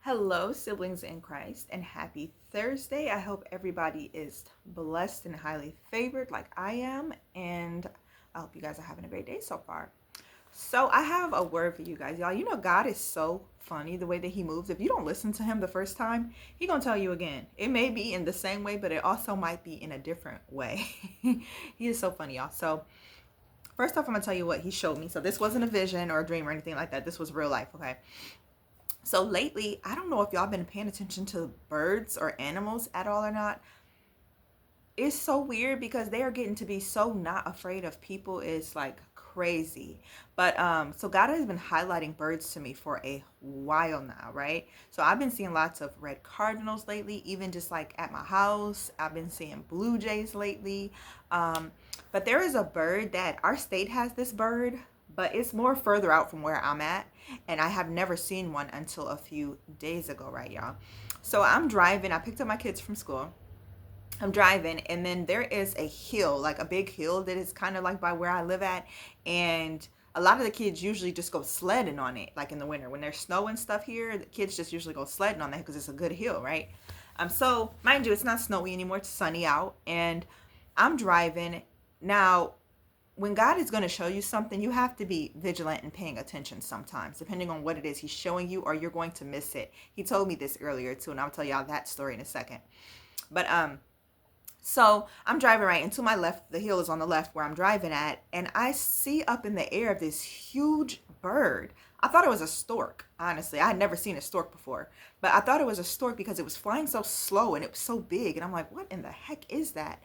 Hello, siblings in Christ, and happy Thursday. I hope everybody is blessed and highly favored like I am, and I hope you guys are having a great day so far. So, I have a word for you guys, y'all. You know, God is so funny the way that He moves. If you don't listen to Him the first time, He gonna tell you again. It may be in the same way, but it also might be in a different way. He is so funny, y'all. So, first off, I'm gonna tell you what He showed me. So, this wasn't a vision or a dream or anything like that. This was real life, okay? So lately, I don't know if y'all been paying attention to birds or animals at all or not. It's so weird because they are getting to be so not afraid of people. It's like crazy. But so God has been highlighting birds to me for a while now, right? So I've been seeing lots of red cardinals lately, even just like at my house. I've been seeing blue jays lately. Um, but there is a bird that our state has this bird, but it's more further out from where I'm at, and I have never seen one until a few days ago, right, y'all? So I'm driving. I picked up my kids from school. I'm driving, and then there is a hill, like a big hill that is kind of like by where I live at. And a lot of the kids usually just go sledding on it, like in the winter. When there's snow and stuff here, the kids just usually go sledding on that because it's a good hill, right? So mind you, it's not snowy anymore, it's sunny out, and I'm driving. Now, when God is going to show you something, you have to be vigilant and paying attention sometimes, depending on what it is He's showing you, or you're going to miss it. He told me this earlier too, and I'll tell y'all that story in a second. But so I'm driving right, and to my left, the hill is on the left where I'm driving at, and I see up in the air this huge bird. I thought it was a stork, honestly. I had never seen a stork before, but I thought it was a stork because it was flying so slow and it was so big. And I'm like, what in the heck is that?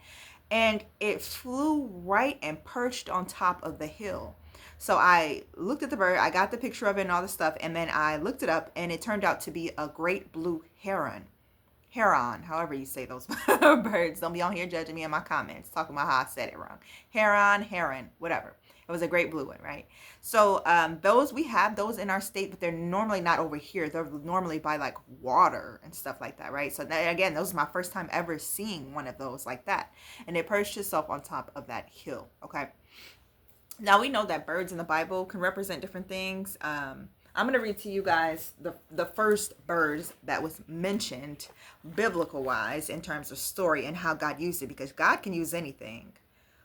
And it flew right and perched on top of the hill. So I looked at the bird, I got the picture of it and all the stuff, and then I looked it up, and it turned out to be a great blue heron, however you say those birds. Don't be on here judging me in my comments, talking about how I said it wrong. Heron, whatever. It was a great blue one, right? So those, we have those in our state, but they're normally not over here. They're normally by like water and stuff like that, right? So that, again, this was my first time ever seeing one of those like that. And it perched itself on top of that hill, okay? Now we know that birds in the Bible can represent different things. I'm going to read to you guys the first birds that was mentioned biblical wise in terms of story and how God used it, because God can use anything,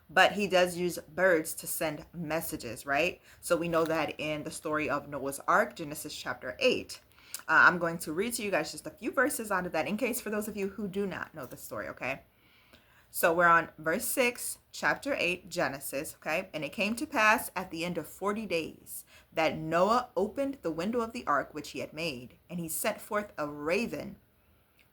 but He does use birds to send messages, right? So we know that in the story of Noah's Ark, Genesis chapter 8. I'm going to read to you guys just a few verses out of that in case for those of you who do not know the story, okay? So we're on verse 6, chapter 8, Genesis, okay? And it came to pass at the end of 40 days that Noah opened the window of the ark which he had made, and he sent forth a raven,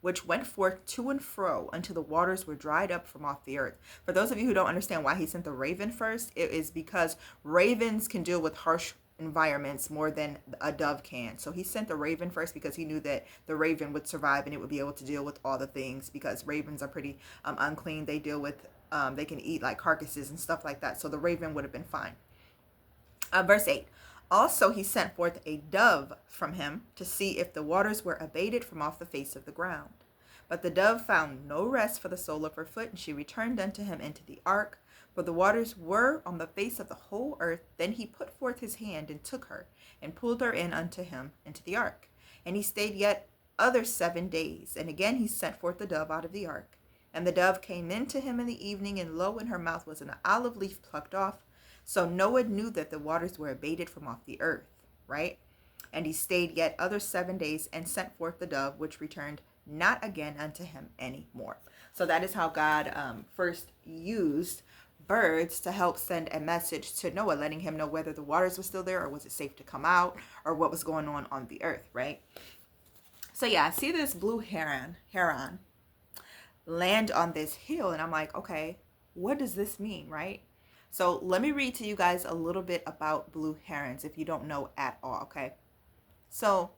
which went forth to and fro until the waters were dried up from off the earth. For those of you who don't understand why he sent the raven first, it is because ravens can deal with harsh environments more than a dove can. So he sent the raven first because he knew that the raven would survive and it would be able to deal with all the things, because ravens are pretty unclean. They deal with, they can eat like carcasses and stuff like that. So the raven would have been fine. Verse 8. Also he sent forth a dove from him to see if the waters were abated from off the face of the ground. But the dove found no rest for the sole of her foot, and she returned unto him into the ark. For the waters were on the face of the whole earth. Then he put forth his hand and took her, and pulled her in unto him into the ark. And he stayed yet other 7 days. And again he sent forth the dove out of the ark. And the dove came in to him in the evening, and lo, in her mouth was an olive leaf plucked off. So Noah knew that the waters were abated from off the earth, right? And he stayed yet other 7 days, and sent forth the dove, which returned not again unto him any more. So that is how God first used birds to help send a message to Noah, letting him know whether the waters were still there, or was it safe to come out, or what was going on the earth, right? So yeah, I see this blue heron land on this hill, and I'm like, okay, what does this mean, right? So let me read to you guys a little bit about blue herons if you don't know at all, okay? So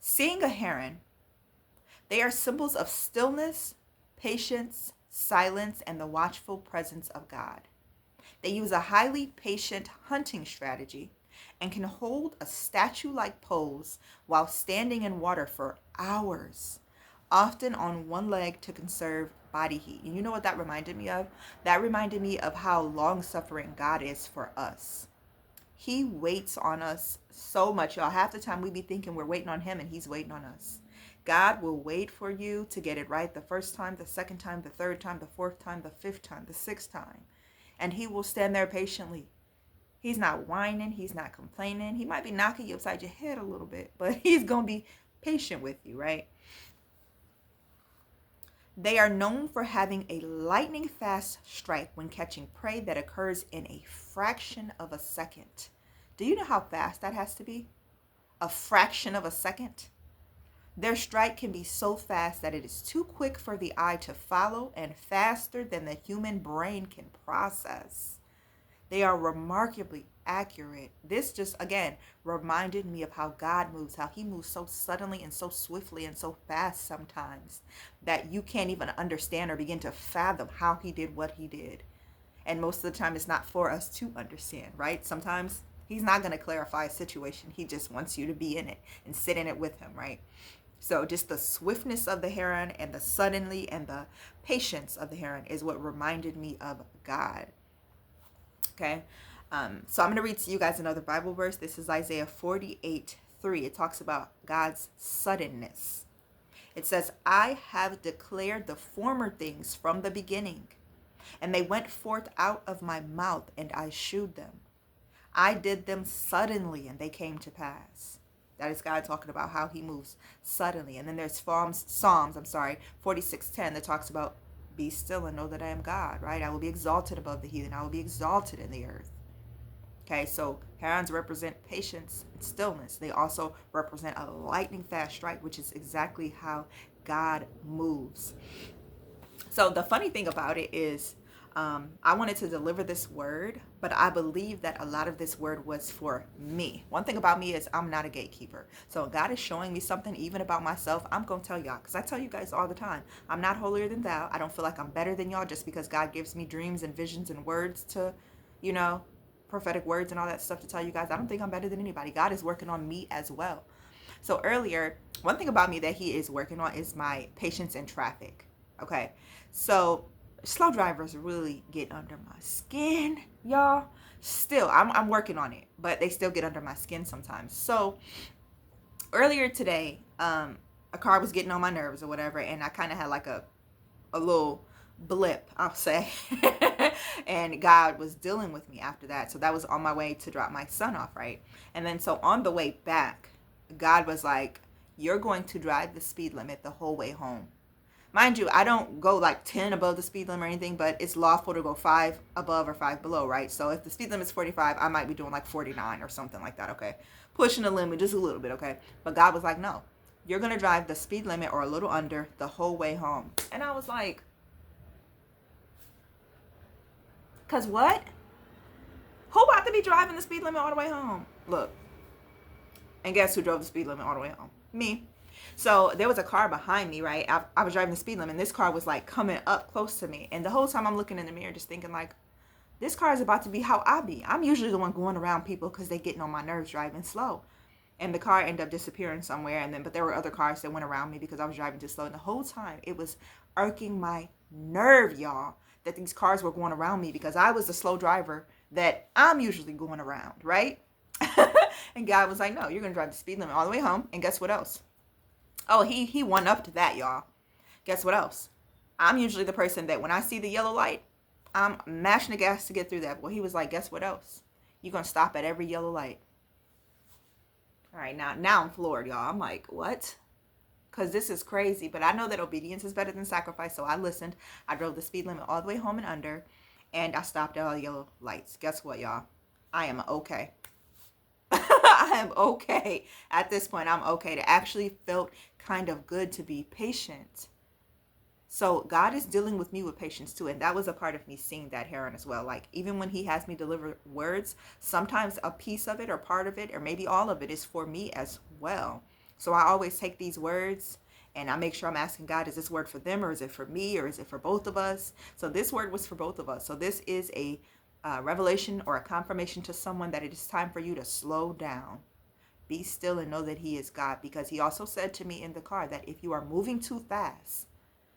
seeing a heron, they are symbols of stillness, patience, silence, and the watchful presence of God. They use a highly patient hunting strategy and can hold a statue-like pose while standing in water for hours, often on one leg to conserve body heat. And you know what that reminded me of? That reminded me of how long-suffering God is for us. He waits on us so much, y'all. Half the time we be thinking we're waiting on him and he's waiting on us. God will wait for you to get it right the first time, the second time, the third time, the fourth time, the fifth time, the sixth time. And he will stand there patiently. He's not whining. He's not complaining. He might be knocking you upside your head a little bit, but he's going to be patient with you, right? They are known for having a lightning fast strike when catching prey that occurs in a fraction of a second. Do you know how fast that has to be? A fraction of a second? Their strike can be so fast that it is too quick for the eye to follow and faster than the human brain can process. They are remarkably accurate. This just, again, reminded me of how God moves, how he moves so suddenly and so swiftly and so fast sometimes that you can't even understand or begin to fathom how he did what he did. And most of the time it's not for us to understand, right? Sometimes he's not going to clarify a situation. He just wants you to be in it and sit in it with him, right? So just the swiftness of the heron and the suddenly and the patience of the heron is what reminded me of God. Okay. So I'm going to read to you guys another Bible verse. This is Isaiah 48:3. It talks about God's suddenness. It says, I have declared the former things from the beginning, and they went forth out of my mouth, and I shewed them. I did them suddenly, and they came to pass. That is God talking about how he moves suddenly. And then there's Psalms 46:10 that talks about, be still and know that I am God, right? I will be exalted above the heathen. I will be exalted in the earth. Okay, so herons represent patience and stillness. They also represent a lightning fast strike, which is exactly how God moves. So the funny thing about it is, I wanted to deliver this word, but I believe that a lot of this word was for me. One thing about me is I'm not a gatekeeper. So God is showing me something even about myself. I'm going to tell y'all, because I tell you guys all the time, I'm not holier than thou. I don't feel like I'm better than y'all just because God gives me dreams and visions and words to, prophetic words and all that stuff to tell you guys. I don't think I'm better than anybody. God is working on me as well. So earlier, one thing about me that he is working on is my patience in traffic. Okay, so slow drivers really get under my skin, y'all. Still, I'm working on it, but they still get under my skin sometimes. So earlier today, a car was getting on my nerves or whatever, and I kind of had like a little blip, I'll say. And God was dealing with me after that. So that was on my way to drop my son off, right? And then so on the way back, God was like, you're going to drive the speed limit the whole way home. Mind you, I don't go like 10 above the speed limit or anything, but it's lawful to go 5 above or 5 below, right? So if the speed limit is 45, I might be doing like 49 or something like that, okay? Pushing the limit just a little bit, okay? But God was like, no, you're going to drive the speed limit or a little under the whole way home. And I was like, because what? Who about to be driving the speed limit all the way home? Look. And guess who drove the speed limit all the way home? Me. So there was a car behind me, right? I was driving the speed limit, and this car was like coming up close to me. And the whole time I'm looking in the mirror just thinking like, this car is about to be how I be. I'm usually the one going around people because they getting on my nerves driving slow. And the car ended up disappearing somewhere. But there were other cars that went around me because I was driving too slow. And the whole time it was irking my nerve, y'all, that these cars were going around me because I was the slow driver that I'm usually going around, right? And God was like, no, you're going to drive the speed limit all the way home. And guess what else? Oh, he won up to that, y'all. Guess what else? I'm usually the person that when I see the yellow light, I'm mashing the gas to get through that. Well, he was like, guess what else? You're going to stop at every yellow light. All right, now I'm floored, y'all. I'm like, what? Because this is crazy. But I know that obedience is better than sacrifice. So I listened. I drove the speed limit all the way home and under. And I stopped at all the yellow lights. Guess what, y'all? I am okay. I am okay. At this point, I'm okay. It actually felt kind of good to be patient. So God is dealing with me with patience too. And that was a part of me seeing that heron as well. Like even when he has me deliver words, sometimes a piece of it or part of it or maybe all of it is for me as well. So I always take these words and I make sure I'm asking God, is this word for them or is it for me or is it for both of us? So this word was for both of us. So this is a revelation or a confirmation to someone that it is time for you to slow down. Be still and know that he is God, because he also said to me in the car that if you are moving too fast,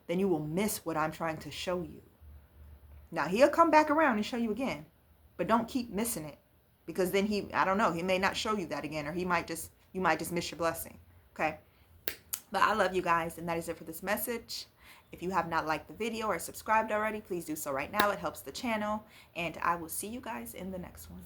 then you will miss what I'm trying to show you. Now he'll come back around and show you again, but don't keep missing it. because then I don't know, he may not show you that again, or you might just miss your blessing. Okay. But I love you guys, and that is it for this message. If you have not liked the video or subscribed already, please do so right now. It helps the channel, and I will see you guys in the next one.